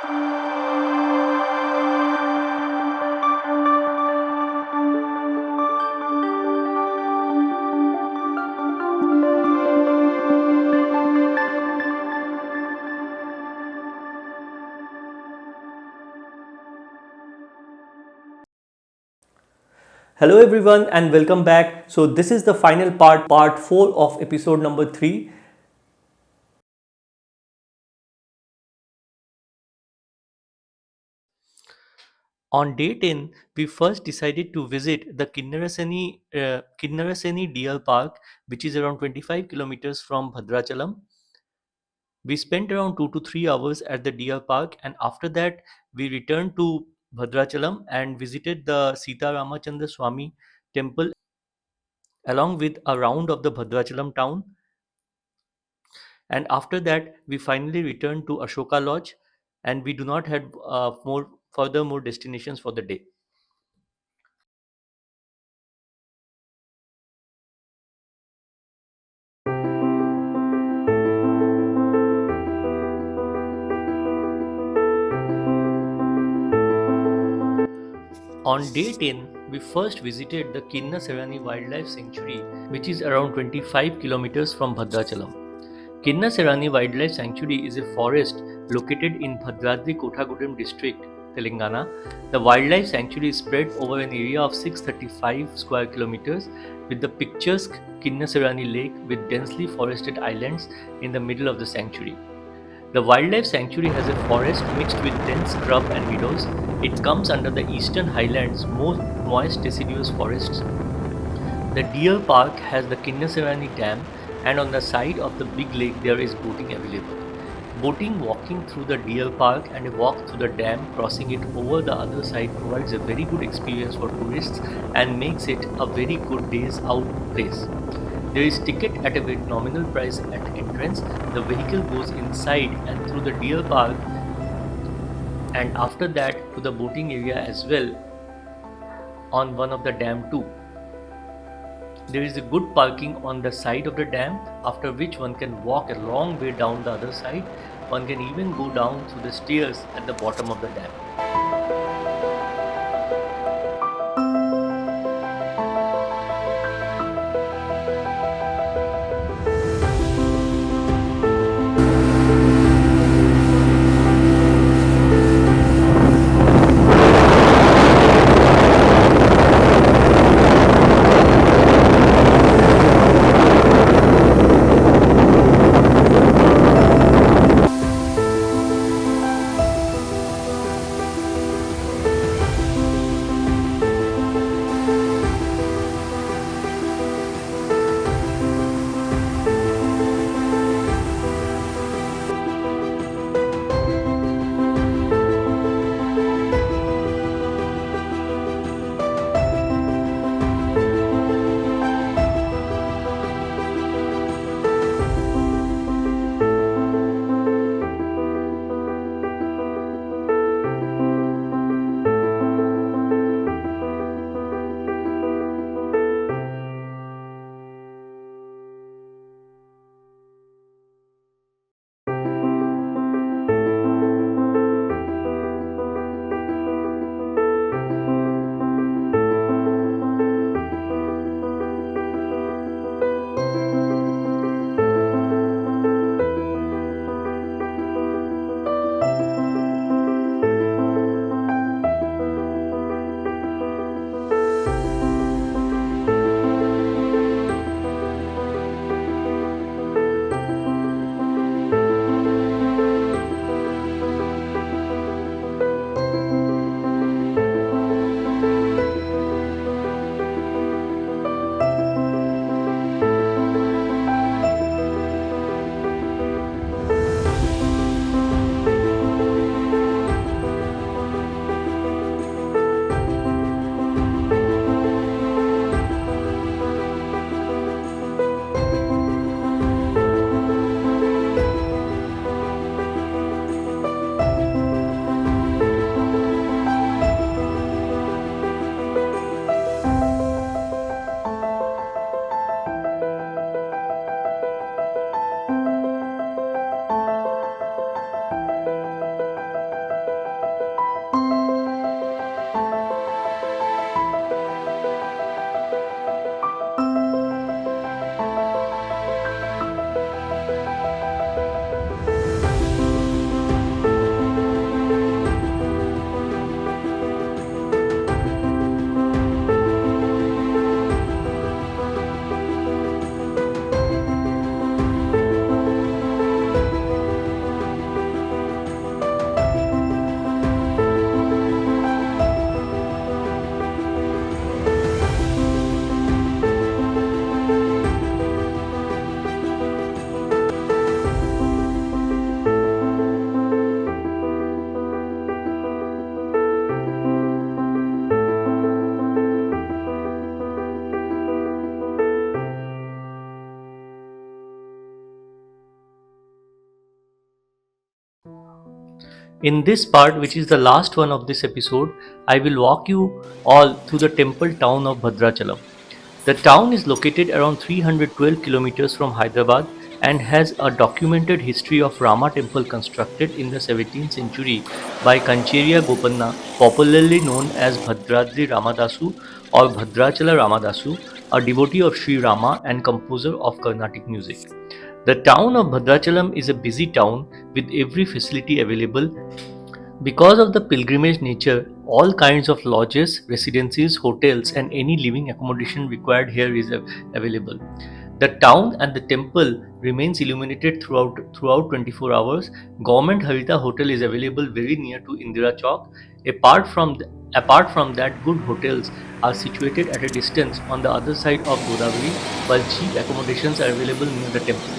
Hello everyone and welcome back. So this is the final part 4 of episode number 3. On day 10, we first decided to visit the Kinnersaranani Deer Park, which is around 25 kilometers from Bhadrachalam. We spent around 2 to 3 hours at the Deer Park, and after that we returned to Bhadrachalam and visited the Seetha Ramachandraswamy temple along with a round of the Bhadrachalam town. And after that we finally returned to Ashoka Lodge, and we do not have more destinations for the day. On day 10, we first visited the Kinnesarani Wildlife Sanctuary, which is around 25 kilometers from Bhadrachalam. Kinnesarani Wildlife Sanctuary is a forest located in Bhadradri Kothagudem district, Telengana. The wildlife sanctuary is spread over an area of 635 square kilometers with the picturesque Kinnesarani Lake with densely forested islands in the middle of the sanctuary. The wildlife sanctuary has a forest mixed with dense scrub and meadows. It comes under the Eastern Highlands' most moist deciduous forests. The deer park has the Kinnesarani Dam, and on the side of the big lake there is boating available. Boating walking through the deer park and a walk through the dam crossing it over the other side provides a very good experience for tourists and makes it a very good days out place. There is ticket at a very nominal price at entrance. The vehicle goes inside and through the deer park, and after that to the boating area as well on one of the dam too. There is a good parking on the side of the dam, after which one can walk a long way down the other side. One can even go down through the stairs at the bottom of the dam. In this part, which is the last one of this episode, I will walk you all through the temple town of Bhadrachalam. The town is located around 312 kilometers from Hyderabad and has a documented history of Rama temple constructed in the 17th century by Kancheria Gopanna, popularly known as Bhadradri Ramadasu or Bhadrachala Ramadasu, a devotee of Shri Rama and composer of Carnatic music. The town of Bhadrachalam is a busy town with every facility available. Because of the pilgrimage nature, all kinds of lodges, residencies, hotels, and any living accommodation required here is available. The town and the temple remains illuminated throughout 24 hours. Government Harita Hotel is available very near to Indira Chowk. Apart from that, good hotels are situated at a distance on the other side of Godavari, while cheap accommodations are available near the temple.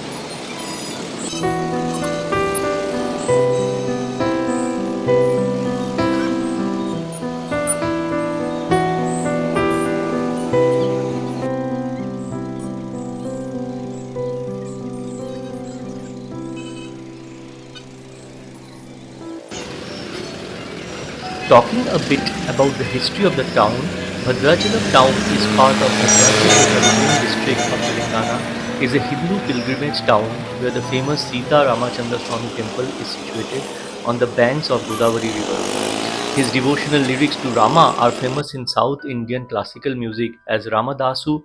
Talking a bit about the history of the town, Bhadrachalam town is part of Bhadrachalam district of Telengana, is a Hindu pilgrimage town where the famous Seetha Ramachandraswamy temple is situated on the banks of Godavari river. His devotional lyrics to Rama are famous in South Indian classical music as Ramadasu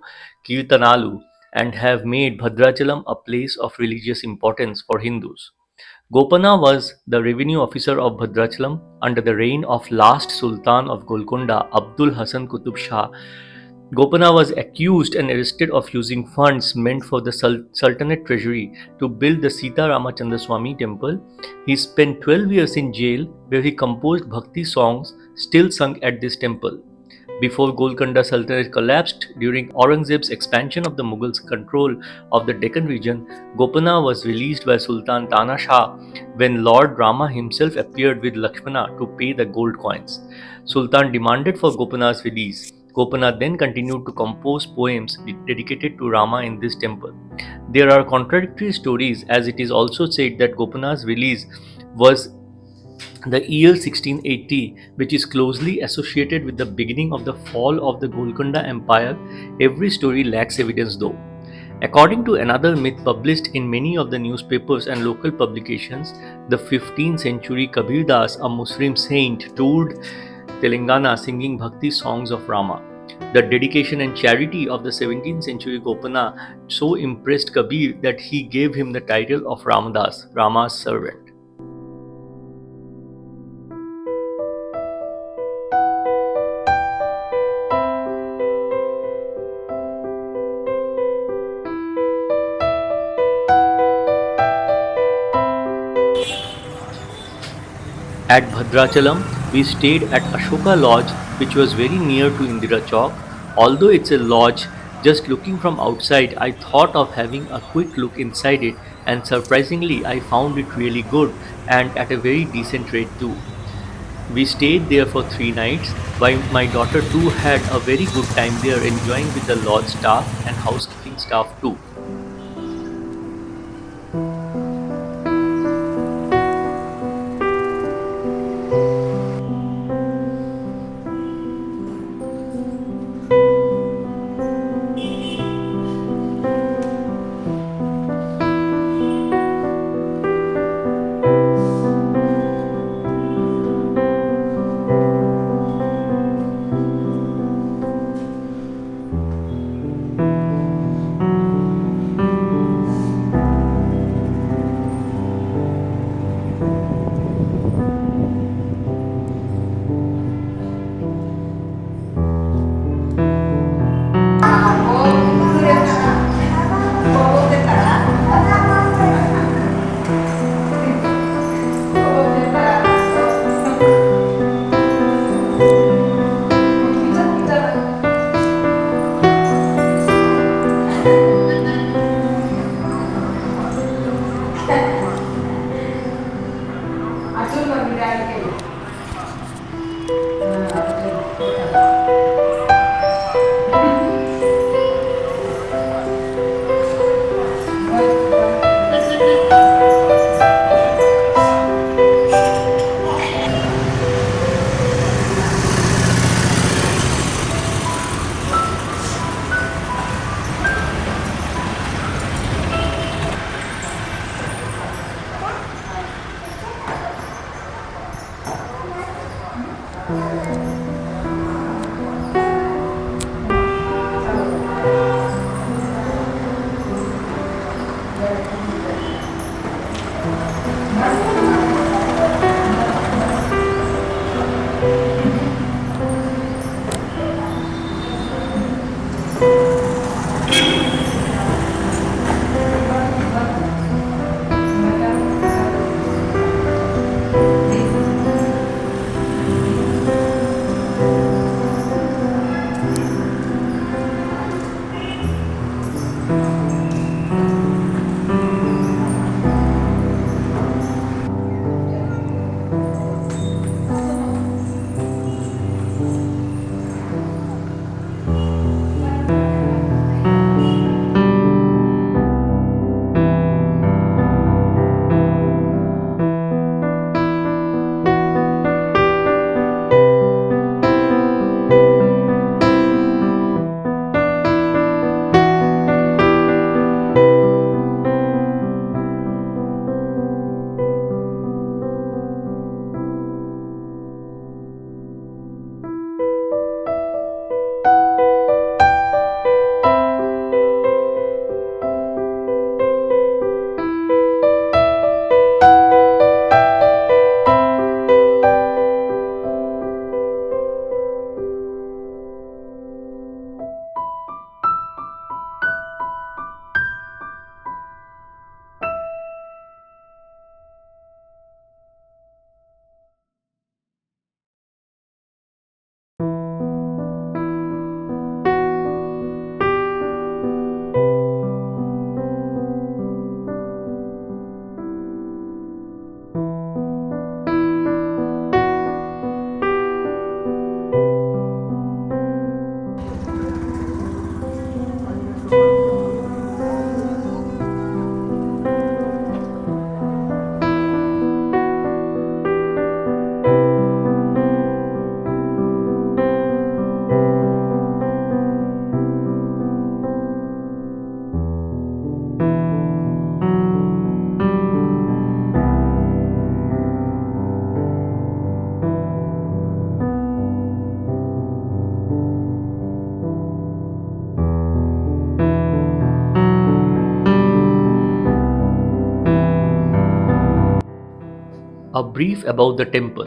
Kirtanalu and have made Bhadrachalam a place of religious importance for Hindus. Gopana was the revenue officer of Bhadrachalam under the reign of last Sultan of Golconda, Abdul Hasan Qutub Shah. Gopana was accused and arrested of using funds meant for the Sultanate treasury to build the Sita Ramachandraswamy temple. He spent 12 years in jail where he composed bhakti songs still sung at this temple. Before Golconda Sultanate collapsed during Aurangzeb's expansion of the Mughals' control of the Deccan region, Gopana was released by Sultan Tana Shah when Lord Rama himself appeared with Lakshmana to pay the gold coins. Sultan demanded for Gopana's release. Gopana then continued to compose poems dedicated to Rama in this temple. There are contradictory stories, as it is also said that Gopana's release was the year 1680, which is closely associated with the beginning of the fall of the Golconda Empire. Every story lacks evidence though. According to another myth published in many of the newspapers and local publications, the 15th century Kabir Das, a Muslim saint, toured Telengana singing bhakti songs of Rama. The dedication and charity of the 17th century Gopana so impressed Kabir that he gave him the title of Ramadas, Rama's servant. At Bhadrachalam, we stayed at Ashoka Lodge, which was very near to Indira Chowk. Although it's a lodge, just looking from outside, I thought of having a quick look inside it, and surprisingly, I found it really good and at a very decent rate too. We stayed there for 3 nights, while my daughter too had a very good time there, enjoying with the lodge staff and housekeeping staff too. A brief about the temple.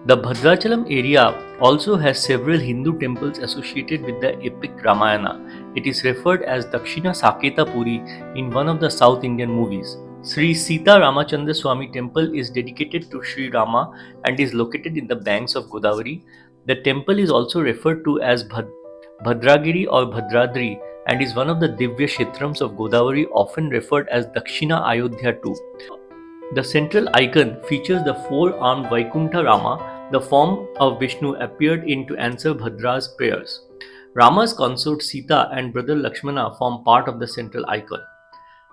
The Bhadrachalam area also has several Hindu temples associated with the epic Ramayana. It is referred as Dakshina Saketa Puri in one of the South Indian movies. Sri Seetha Ramachandraswamy temple is dedicated to Sri Rama and is located in the banks of Godavari. The temple is also referred to as Bhadragiri or Bhadradri and is one of the Divya Kshetrams of Godavari, often referred as Dakshina Ayodhya too. The central icon features the four-armed Vaikuntha Rama, the form of Vishnu appeared in to answer Bhadra's prayers. Rama's consort Seetha and brother Lakshmana form part of the central icon.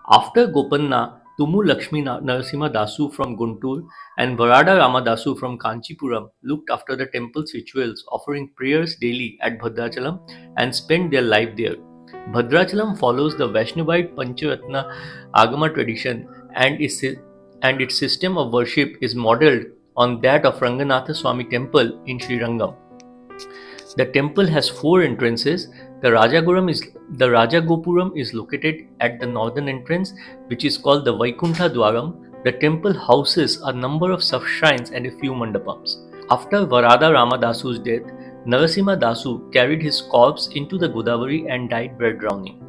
After Gopanna, Tumu Lakshmi Narasimha Dasu from Guntur and Varada Ramadasu from Kanchipuram looked after the temple's rituals, offering prayers daily at Bhadrachalam and spent their life there. Bhadrachalam follows the Vaishnavite Pancharatna Agama tradition and its system of worship is modeled on that of Ranganatha Swami temple in Srirangam. The temple has four entrances. The Rajagopuram is located at the northern entrance, which is called the Vaikuntha Dwaram. The temple houses a number of sub-shrines and a few mandapams. After Varada Ramadasu's death, Narasimha Dasu carried his corpse into the Godavari and died by drowning.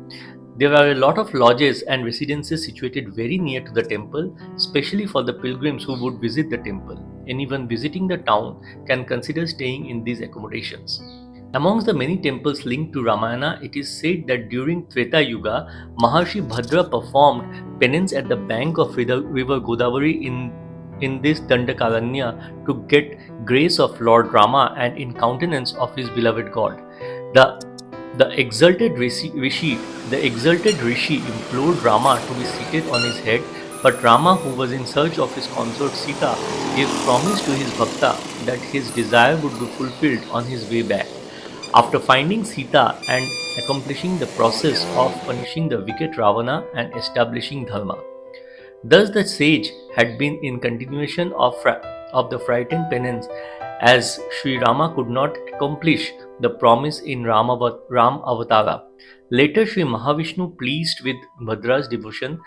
There are a lot of lodges and residences situated very near to the temple, especially for the pilgrims who would visit the temple. Anyone visiting the town can consider staying in these accommodations. Amongst the many temples linked to Ramayana, it is said that during Treta Yuga, Maharshi Bhadra performed penance at the bank of river Godavari in this Dandakaranya to get grace of Lord Rama and in countenance of his beloved God. The the exalted Rishi implored Rama to be seated on his head, but Rama, who was in search of his consort Sita, gave promise to his bhakta that his desire would be fulfilled on his way back. After finding Sita and accomplishing the process of punishing the wicked Ravana and establishing Dharma. Thus, the sage had been in continuation of the frightened penance as Sri Rama could not accomplish the promise in Ram Avatara. Later, Sri Mahavishnu, pleased with Bhadra's devotion,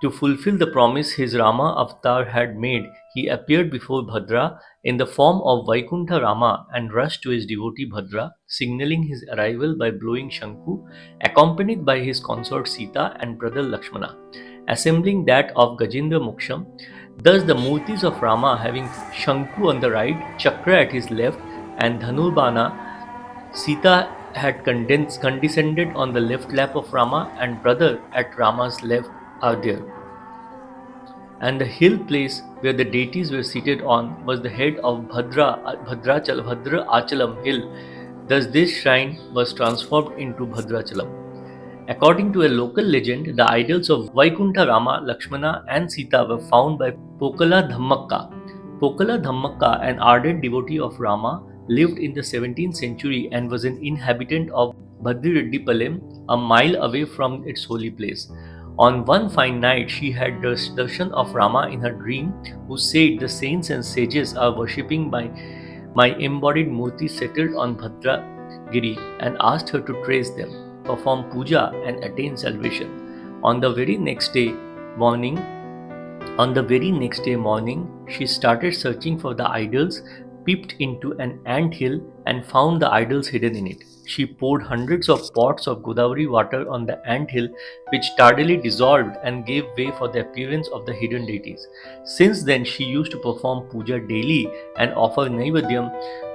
to fulfill the promise his Rama avatar had made, he appeared before Bhadra in the form of Vaikuntha Rama and rushed to his devotee Bhadra, signaling his arrival by blowing Shanku, accompanied by his consort Seetha and brother Lakshmana, assembling that of Gajendra Moksham. Thus, the Murtis of Rama having Shanku on the right, Chakra at his left, and Dhanurbana, Sita had condescended on the left lap of Rama, and brother at Rama's left are there. And the hill place where the deities were seated on was the head of Bhadrachalam hill. Thus, this shrine was transformed into Bhadrachalam. According to a local legend, the idols of Vaikuntha Rama, Lakshmana, and Sita were found by Pokala Dhammakka. Pokala Dhammakka, an ardent devotee of Rama, lived in the 17th century and was an inhabitant of Bhadrireddypalayam, a mile away from its holy place. On one fine night, she had the darshan of Rama in her dream, who said, "The saints and sages are worshipping my embodied murti settled on Bhadragiri," and asked her to trace them, perform puja, and attain salvation. On the very next day morning, she started searching for the idols, peeped into an ant hill, and found the idols hidden in it. She poured hundreds of pots of Godavari water on the ant hill, which tardily dissolved and gave way for the appearance of the hidden deities. Since then, she used to perform puja daily and offer naivadyam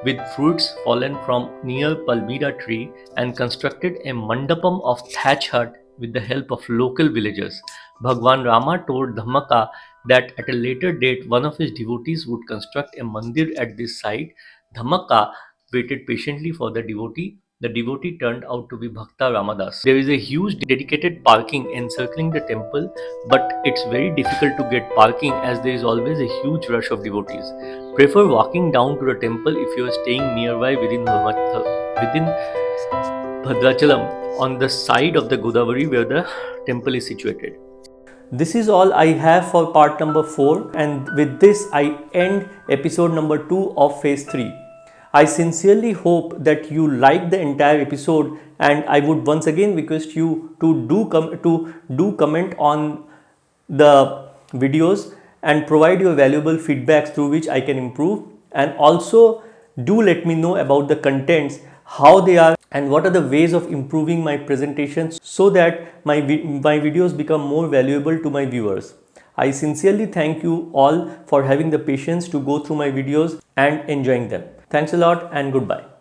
with fruits fallen from near Palmyra tree, and constructed a mandapam of thatch hut with the help of local villagers. Bhagwan Rama told Dhammaka that at a later date one of his devotees would construct a mandir at this site. Dhammaka waited patiently for the devotee. The devotee turned out to be Bhakta Ramadas. There is a huge dedicated parking encircling the temple, but it's very difficult to get parking as there is always a huge rush of devotees. Prefer walking down to the temple if you are staying nearby within Bhadrachalam, on the side of the Godavari where the temple is situated. This is all I have for part number 4, and with this I end episode number 2 of phase 3. I sincerely hope that you liked the entire episode, and I would once again request you to do comment on the videos and provide your valuable feedbacks through which I can improve, and also do let me know about the contents, how they are, and what are the ways of improving my presentations so that my videos become more valuable to my viewers. I sincerely thank you all for having the patience to go through my videos and enjoying them. Thanks a lot and goodbye.